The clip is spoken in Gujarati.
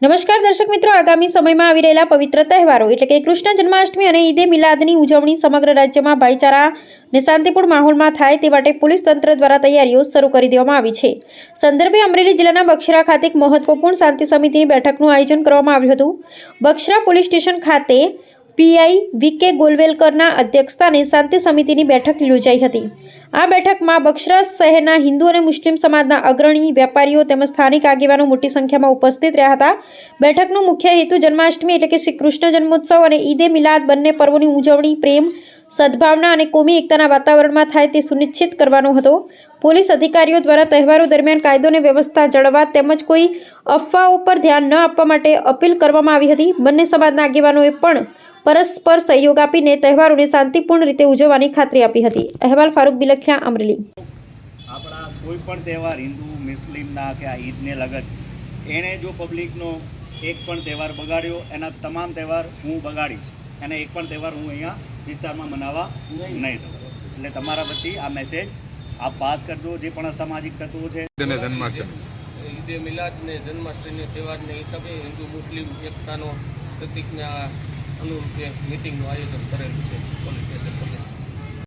નમસ્કાર દર્શક મિત્રો, આગામી સમયમાં આવી રહેલા પવિત્ર તહેવારો એટલે કે કૃષ્ણ જન્માષ્ટમી અને ઈદે મિલાદની ઉજવણી સમગ્ર રાજ્યમાં ભાઈચારા અને શાંતિપૂર્ણ માહોલમાં થાય તે માટે પોલીસ તંત્ર દ્વારા તૈયારીઓ શરૂ કરી દેવામાં આવી છે। સંદર્ભે અમરેલી જિલ્લાના બક્ષરા ખાતે એક મહત્વપૂર્ણ શાંતિ સમિતિની બેઠકનું આયોજન કરવામાં આવ્યું હતું। બક્ષરા પોલીસ સ્ટેશન ખાતે પીઆઈ વીકે ગોલવેલકરના અધ્યક્ષસ્થાને શાંતિ સમિતિની બેઠક યોજાઈ હતી। આ બેઠકમાં બક્ષરા શહેરના હિન્દુ અને મુસ્લિમ સમાજના અગ્રણી વેપારીઓ તેમજ સ્થાનિક આગેવાનો મોટી સંખ્યામાં ઉપસ્થિત રહ્યા હતા। બેઠકનો મુખ્ય હેતુ જન્માષ્ટમી એટલે કે શ્રી કૃષ્ણ જન્મોત્સવ અને ઈદે મિલાદ બંને પર્વોની ઉજવણી પ્રેમ, સદભાવના અને કોમી એકતાના વાતાવરણમાં થાય તે સુનિશ્ચિત કરવાનો હતો। પોલીસ અધિકારીઓ દ્વારા તહેવારો દરમિયાન કાયદો અને વ્યવસ્થા જળવાવા તેમજ કોઈ અફવાઓ પર ધ્યાન ન આપવા માટે અપીલ કરવામાં આવી હતી। બંને સમાજના આગેવાનોએ પણ પરસ્પર સહયોગ આપીને તહેવારોને શાંતિપૂર્ણ રીતે ઉજવવાની ખાતરી આપી હતી। અહેવાલ ફારૂક બિલખિયા, અમરેલી। આપણા કોઈ પણ તહેવાર હિન્દુ મુસ્લિમના કે આ ઈદને લગત એણે જો પબ્લિકનો એક પણ તહેવાર બગાડ્યો, એના તમામ તહેવાર હું બગાડીશ અને એક પણ તહેવાર હું અહીંયા વિસ્તારમાં મનાવવા નહીં દઉં। એટલે તમારા વતી આ મેસેજ આપ પાસ કરજો। જે પણ અસામાજિક તત્વો છે ઈદે મિલાદ ને જન્માષ્ટમી તહેવારને હિસાબે હિન્દુ મુસ્લિમ એકતાનો પ્રતિજ્ઞા અનુરૂપે મિટિંગનું આયોજન કરેલું છે પોલીસ સ્ટેશન પર।